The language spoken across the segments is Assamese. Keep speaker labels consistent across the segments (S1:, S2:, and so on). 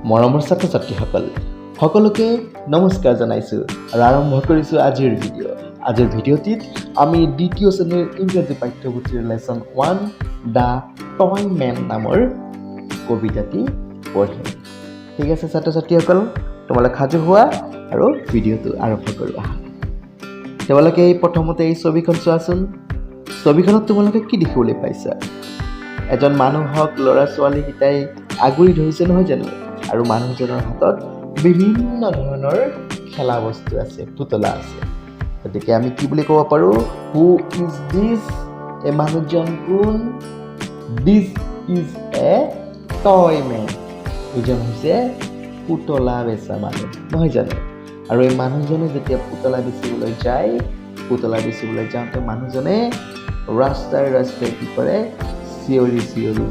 S1: মৰমৰ ছাত্ৰ-ছাত্ৰীসকল সকলোকে নমস্কাৰ জনাইছোঁ আৰু আৰম্ভ কৰিছোঁ আজিৰ ভিডিঅ'। আজিৰ ভিডিঅ'টিত আমি দ্বিতীয় শ্ৰেণীৰ ইংৰাজী পাঠ্যপুথিৰ লেচন 1 দ্য টয় মেন নামৰ কবিতাটি পঢ়িম। ঠিক আছে ছাত্ৰ-ছাত্ৰীসকল, তোমালোক সাজু হোৱা আৰু ভিডিঅ'টো আৰম্ভ কৰোঁ আহা। তোমালোকে প্ৰথমতে এই ছবিখন চোৱাচোন। ছবিখনত তোমালোকে কি দেখিবলৈ পাইছা? এজন মানুহক ল'ৰা-ছোৱালীকেইটাই আগুৰি ধৰিছে নহয় জানো? আৰু মানুহজনৰ হাতত বিভিন্ন ধৰণৰ খেলা বস্তু আছে, পুতলা আছে। গতিকে আমি কি বুলি ক'ব পাৰোঁ? Who is this? এই মানুহজন কোন? This is a toy man. এইজন হৈছে পুতলা বেচা মানুহ নহয় জানো? আৰু এই মানুহজনে যেতিয়া পুতলা বেচিবলৈ যায়, পুতলা বেচিবলৈ যাওঁতে মানুহজনে ৰাস্তাই কি কৰে? চিঞৰি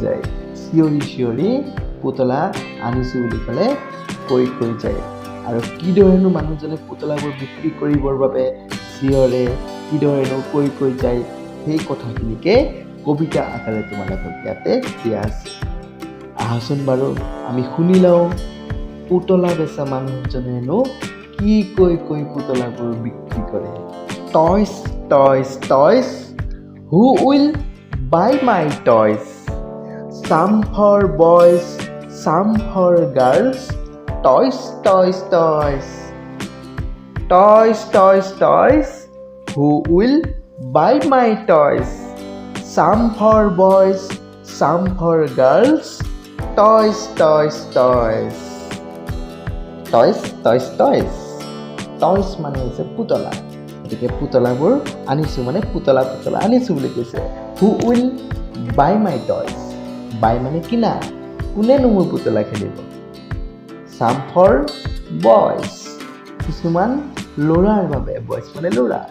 S1: যায়। চিঞৰি পুতলা আনিছোঁ বুলি ক'লে কৈ যায়। আৰু কিদৰেনো মানুহজনে পুতলাবোৰ বিক্ৰী কৰিবৰ বাবে চিঞৰে, কিদৰেনো কৈ যায়, সেই কথাখিনিকে কবিতা আকাৰে তোমালোকক ইয়াতে দিয়া আছে। আহাচোন বাৰু আমি শুনি লওঁ, পুতলা বেচা মানুহজনেনো কি কৈ পুতলাবোৰ বিক্ৰী কৰে। Toys toys toys, who will buy my toys? Some for boys, some for girls. Toys, toys, toys. Toys, toys, toys. Who will buy my toys? Some for boys, some for girls. Toys, toys, toys. Toys, toys, toys. Toys মানে হৈছে পুতলা। গতিকে পুতলাবোৰ আনিছোঁ মানে পুতলা আনিছোঁ বুলি কৈছে। Who will by my toys? বাই মানে কিনা, কোনেনো মোৰ পুতলা খেলিব? চাম ফৰ বয়জ, কিছুমান ল'ৰাৰ বাবে, বয়জ মানে ল'ৰা।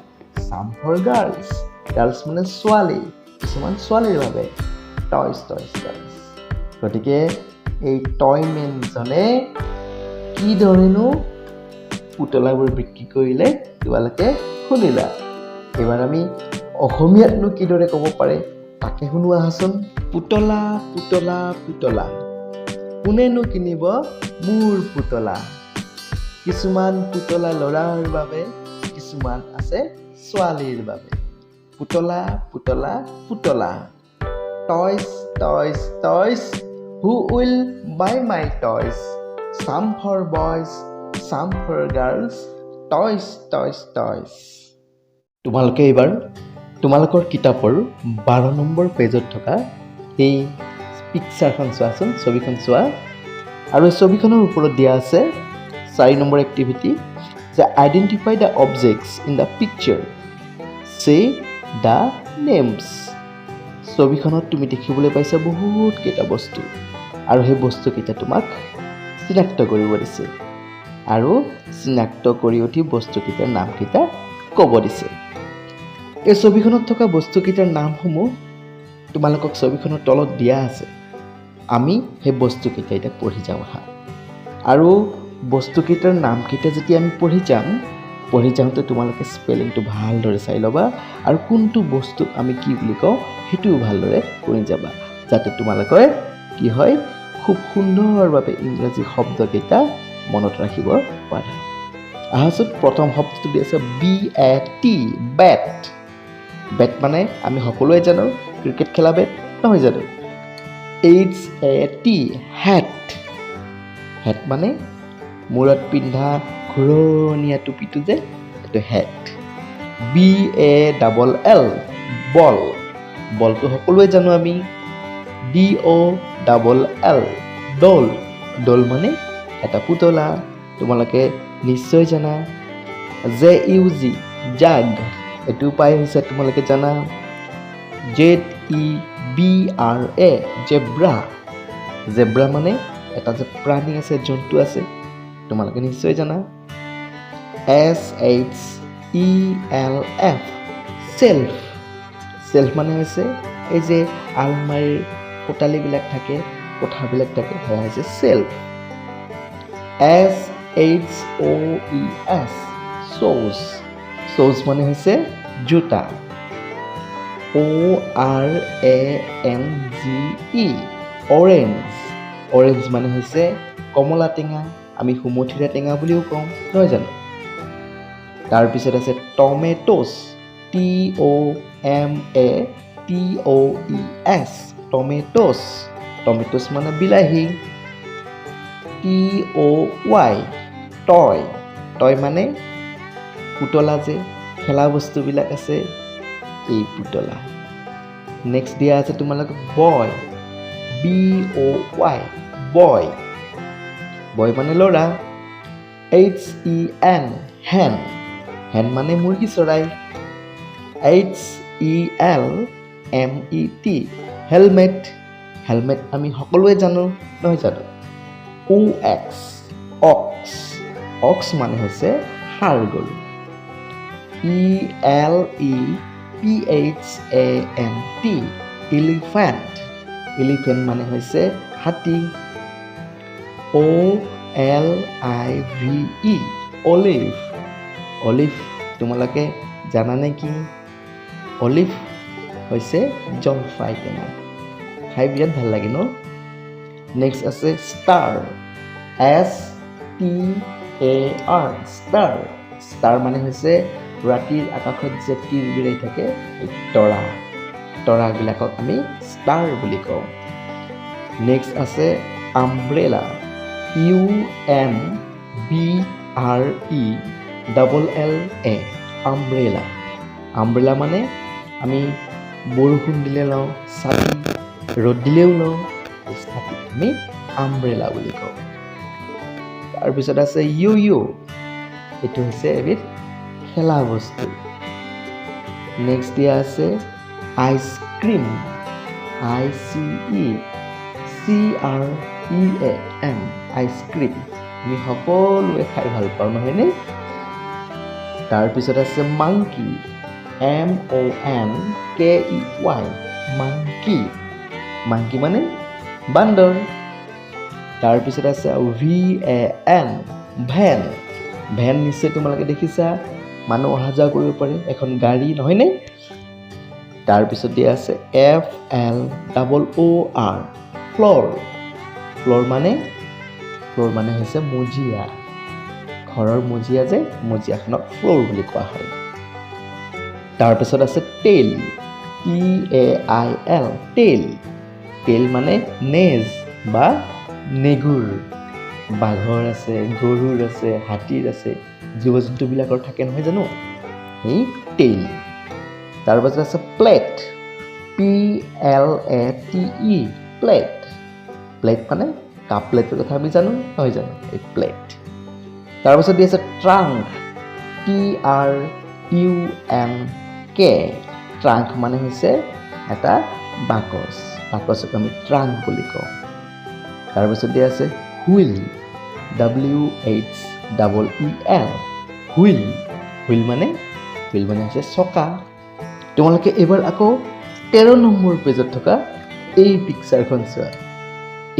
S1: চাম ফৰ গাৰ্লছ, গাৰ্লছ মানে ছোৱালী, কিছুমান ছোৱালীৰ বাবে। Toys toys toys. গতিকে এই টয় মেনজনে কিদৰেনো পুতলাবোৰ বিক্ৰী কৰিলে তোমালোকে শুনিলা। এইবাৰ আমি অসমীয়াতনো কিদৰে ক'ব পাৰে তাকে শুনো আহাচোন। পুতলা পুতলা পুতলা, কোনেনো কিনিব মোৰ পুতলা? কিছুমান পুতলা ল'ৰাৰ বাবে, কিছুমান আছে ছোৱালীৰ বাবে। পুতলা পুতলা পুতলা। Toys toys toys, who will by my toys? চাম ফৰ বয়জ, চাম for girls. Toys toys toys. তোমালোকে এইবাৰ তোমালোকৰ কিতাপৰ 12 নম্বৰ পেজত থকা এই পিকচাৰখন চোৱাচোন, ছবিখন চোৱা। আৰু এই ছবিখনৰ ওপৰত দিয়া আছে 4 নম্বৰ এক্টিভিটি যে identify the objects in the picture, চে দ্য নেমছ। ছবিখনত তুমি দেখিবলৈ পাইছা বহুত কেইটা বস্তু, আৰু সেই বস্তুকেইটা তোমাক চিনাক্ত কৰিব দিছে, আৰু চিনাক্ত কৰি উঠি বস্তুকেইটাৰ নামকেইটা ক'ব দিছে। এই ছবিখনত থকা বস্তুকেইটাৰ নামসমূহ তোমালোকক ছবিখনৰ তলত দিয়া আছে। আমি সেই বস্তুকেইটা এতিয়া পঢ়ি যাওঁ আহা। আৰু বস্তুকেইটাৰ নামকেইটা যেতিয়া আমি পঢ়ি যাওঁতে তোমালোকে স্পেলিংটো ভালদৰে চাই ল'বা, আৰু কোনটো বস্তুক আমি কি বুলি কওঁ সেইটোও ভালদৰে শুনি যাবা, যাতে তোমালোকে কি হয় খুব সুন্দৰভাৱে ইংৰাজী শব্দকেইটা মনত ৰাখিব পাৰা। আহাচোন প্ৰথম শব্দটো দি আছে BAT, বেট। বেট মানে আমি সকলোৱে জানো ক্ৰিকেট খেলা বেট নহয় জানো? HAT, হেট। হেট মানে মূৰত পিন্ধা ঘূৰণীয়া টুপিটো যে, সেইটো হেট। BALL, বল। বলটো সকলোৱে জানো আমি। DOLL, দল। দল মানে এটা পুতলা, তোমালোকে নিশ্চয় জানা। JUG, জাগ, এইটো উপায় হৈছে তোমালোকে জানা। ZEBRA, zebra. জেব্ৰা মানে এটা যে প্ৰাণী আছে, জন্তু আছে, তোমালোকে নিশ্চয় জানা। SHELF, self. চেল্ফ মানে হৈছে এই যে আলমাৰীৰ কোঠালিবিলাক থাকে, কোঠাবিলাক থাকে, সেয়া হৈছে চেল্ফ। SHOES, shoes। shoes মানে হৈছে জোতা। ORANGE, orange. অৰেঞ্জ মানে হৈছে কমলা টেঙা আমি সুমথিৰা টেঙা বুলিও কওঁ নহয় জানো তাৰপিছত আছে টমেটোছ TOMATOES টমেটোছ টমেটোছ মানে বিলাহী TOY টয় টয় মানে পুতলা যে খেলা বস্তুবিলাক আছে এই পুতলা নেক্সট দিয়া আছে তোমালোক বয় BOY বয় বয় মানে ল'ৰা HEN হেন হেন মানে মুৰ্গী চৰাই HELMET হেলমেট হেলমেট আমি সকলোৱে জানো নহয় জানো OX অক্স অক্স মানে হৈছে ষাঁড় গৰু ELEPHANT এলিফেণ্ট এলিফেণ্ট মানে হৈছে হাতী OLIVE অলিভ অলিভ তোমালোকে জানানে কি অলিভ হৈছে জলফাই টেঙা খাই বিৰাট ভাল লাগে ন নেক্সট আছে ষ্টাৰ STAR ষ্টাৰ ষ্টাৰ মানে হৈছে ৰাতিৰ আকাশত যে তীৰ বিৰাই থাকে এই তৰা তৰাবিলাকক আমি ষ্টাৰ বুলি কওঁ নেক্সট আছে আমব্ৰেলা UMBRELLA আমব্ৰেলা আমব্ৰেলা মানে আমি বৰষুণ দিলে লওঁ ছাতি ৰ'দ দিলেও লওঁ ছাতিক আমি আমব্ৰেলা বুলি কওঁ তাৰপিছত আছে ইউ এইটো হৈছে এবিধ খেলা বস্তু নেক্সট দিয়া আছে আইচক্ৰীম ICECREAM আইচক্ৰীম আমি সকলোৱে খাই ভাল পাওঁ নহয়নে তাৰপিছত আছে মাংকি MONKEY মাংকি মাংকি মানে বান্দৰ তাৰপিছত আছে VAN ভেন ভেন নিশ্চয় তোমালোকে দেখিছা মানুহ অহা যোৱা কৰিব পাৰে এখন গাড়ী নহয়নে তাৰপিছত দিয়া আছে FLOOR ফ্ল'ৰ ফ্ল'ৰ মানে হৈছে মজিয়া ঘৰৰ মজিয়া যে মজিয়াখনক ফ্ল'ৰ বুলি কোৱা হয় তাৰপিছত আছে টেইল TAIL টেইল টেইল মানে নেজ বা নেগুৰ বাঘৰ আছে গৰুৰ আছে হাতীৰ আছে জীৱ জন্তুবিলাকৰ থাকে নহয় জানো এই টেইল তাৰপিছত আছে প্লেট PLATE প্লেট প্লেট মানে কাপ প্লেটৰ কথা আমি জানো নহয় জানো এই প্লেট তাৰপিছত দি আছে ট্ৰাংক TRUNK ট্ৰাংক মানে হৈছে এটা বাকচক আমি ট্ৰাংক বুলি কওঁ তাৰপিছত দি আছে হুইল WHEEL হুইল হুইল মানে হৈছে চকা তোমালোকে এবাৰ আকৌ 13 নম্বৰ পেজত থকা এই পিকচাৰখন চোৱা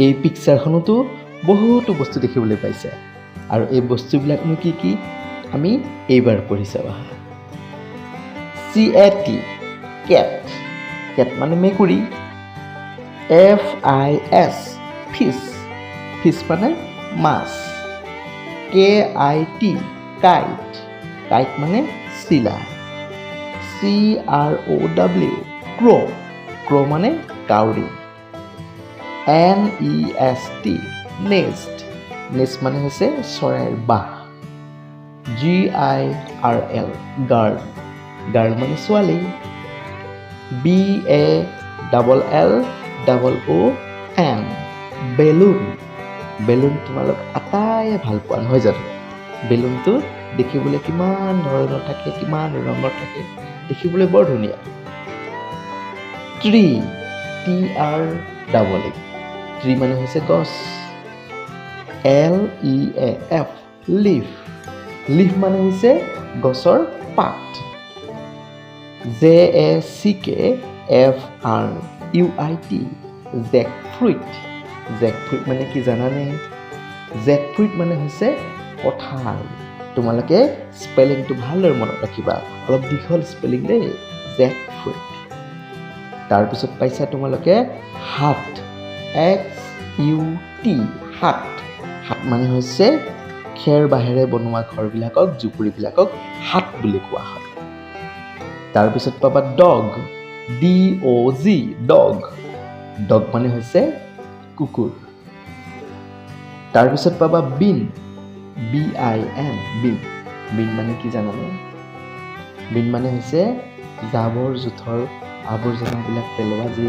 S1: এই পিকচাৰখনতো বহুতো বস্তু দেখিবলৈ পাইছে আৰু এই বস্তুবিলাকনো কি কি আমি এইবাৰ পঢ়ি চাবা CAT কেট কেট মানে মেকুৰী FIS ফিছ ফিছ মানে মাছ KIT কাইট কাইট মানে চিলা CROW ক্ৰ মানে কাউৰী NEST নেষ্ট মানে হৈছে চৰাইৰ বাহ GIRL গাৰ্ল মানে ছোৱালী BALLOON বেলুন তোমালোক আটাইয়ে ভাল পোৱা নহয় জানো বেলুনটো দেখিবলৈ কিমান ধৰণৰ থাকে কিমান ৰঙৰ থাকে দেখিবলৈ বৰ ধুনীয়া ট্ৰী TREE ট্ৰী মানে হৈছে গছ LEAF লিফ মানে হৈছে গছৰ পাত JACKFRUIT জেকফ্ৰুইট মানে কি জানানে জেকফ্ৰুইট মানে হৈছে কঁঠাল তোমালোকে স্পেলিংটো ভালদৰে মনত ৰাখিবা অলপ দীঘল স্পেলিং দেই জেকফ্ৰুইট তাৰপিছত পাইছা তোমালোকে হাত XUT হাট মানে হৈছে খেৰ বাহেৰে বনোৱা ঘৰবিলাকক জুপুৰিবিলাকক হাট বুলি কোৱা হয় তাৰপিছত পাবা ডগ DOG ডগ ডগ মানে হৈছে কুকুৰ তাৰপিছত পাবা বিন BIN বিন বিন মানে কি জানানে বিন মানে হৈছে জাবৰ জোথৰ আৱৰ্জনাবিলাক পেলোৱা যি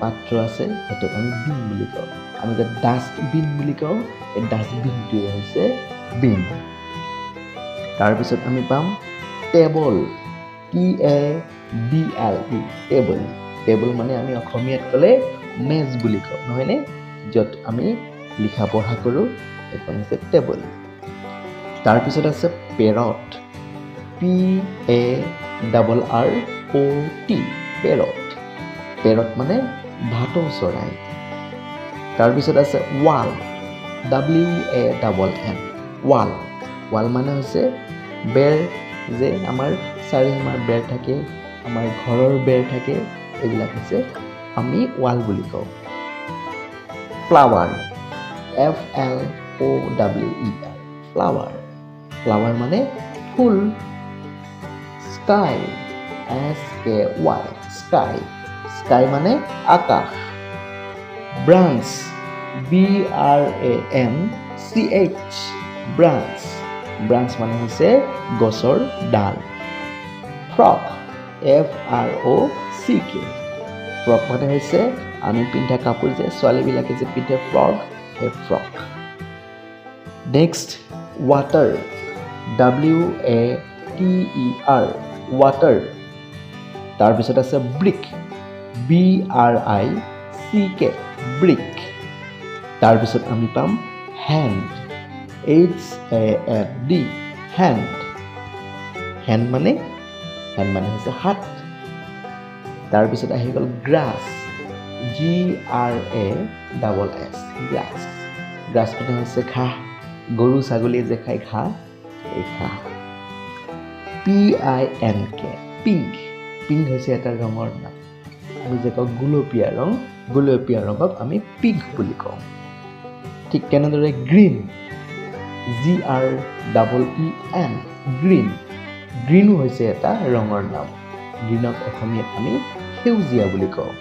S1: পাত্ৰ আছে সেইটো আমি বিন বুলি কওঁ আমি যে ডাষ্টবিন বুলি কওঁ এই ডাষ্টবিনটোৱে হৈছে বিন তাৰপিছত আমি পাম টেবল TABLE টেবল টেবল মানে আমি অসমীয়াত ক'লে মেজ বুলি কওঁ নহয়নে য'ত আমি লিখা পঢ়া কৰোঁ এইখন হৈছে টেবল তাৰপিছত আছে পেৰট PARROT পেৰট পেৰট মানে ভাটৌ চৰাই তাৰপিছত আছে ৱাল WALL ৱাল ৱাল মানে হৈছে বেৰ যে আমাৰ চাৰিসীমাৰ বেৰ থাকে আমাৰ ঘৰৰ বেৰ থাকে এইবিলাক হৈছে আমি ৱাল বুলি কওঁ ফ্লাৱাৰ FLOWER ফ্লাৱাৰ ফ্লাৱাৰ মানে ফুল স্কাই SKY স্কাই স্কাই মানে আকাশ ব্ৰাঞ্চ BRANCH ব্ৰাঞ্চ ব্ৰাঞ্চ মানে হৈছে গছৰ ডাল ফ্ৰক FROCK ফ্ৰক মানে হৈছে আমি পিন্ধা কাপোৰ যে ছোৱালীবিলাকে যে পিন্ধে ফ্ৰক সেই frock next water WATER water তাৰপিছত আছে ব্ৰিক BRICK ব্ৰিক তাৰপিছত আমি পাম হেণ্ড HAND হেণ্ড হেণ্ড মানে হৈছে হাত তাৰপিছত আহি গ'ল গ্ৰাছ GRASS গ্ৰাছ গ্ৰাছ মানে হৈছে ঘাঁহ গৰু ছাগলীয়ে যে খাই ঘাঁহ এই ঘাঁহ PINK পিংক পিংক হৈছে এটা ৰঙৰ নাম আমি যে কওঁ গুলপীয়া ৰঙক আমি পিংক বুলি কওঁ ঠিক তেনেদৰে গ্ৰীণ GREEN গ্ৰীণ গ্ৰীণো হৈছে এটা ৰঙৰ নাম গ্ৰীণক অসমীয়াত আমি সেউজীয়া বুলি কওঁ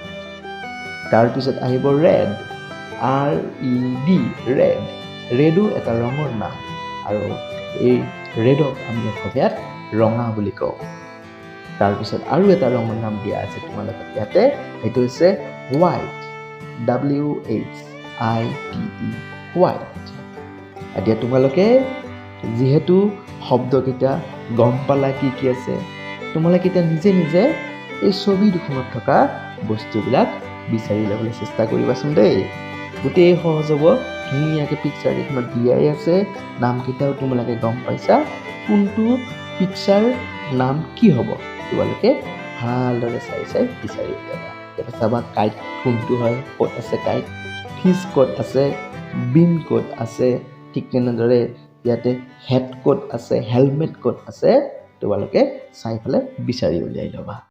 S1: তাৰপিছত আহিব ৰেড RED ৰেড ৰেডো এটা ৰঙৰ নাম আৰু এই ৰেডক আমি অসমীয়াত ৰঙা বুলি কওঁ তাৰপিছত আৰু এটা ৰঙৰ নাম দিয়া আছে তোমালোকক ইয়াতে সেইটো হৈছে হোৱাইট WHITE হোৱাইট এতিয়া তোমালোকে যিহেতু শব্দকেইটা গম পালা কি কি আছে তোমালোকে এতিয়া নিজে নিজে এই ছবি দুখনত থকা বস্তুবিলাক বিচাৰি ল'বলৈ চেষ্টা কৰিবাচোন দেই গোটেই সহজ হ'ব ধুনীয়াকৈ পিকচাৰ কেইখনত দিয়াই আছে নামকেইটাও তোমালোকে গম পাইছা কোনটো পিকচাৰ নাম কি হ'ব তোমালোকে ভালদৰে চাই বিচাৰি উলিয়াবা এতিয়া চাবা কাইট কোনটো হয় ক'ত আছে কাইট ফিছ ক'ত আছে বিন ক'ত আছে ঠিক তেনেদৰে ইয়াতে হেড ক'ত আছে হেলমেট ক'ত আছে তোমালোকে চাই পেলাই বিচাৰি উলিয়াই ল'বা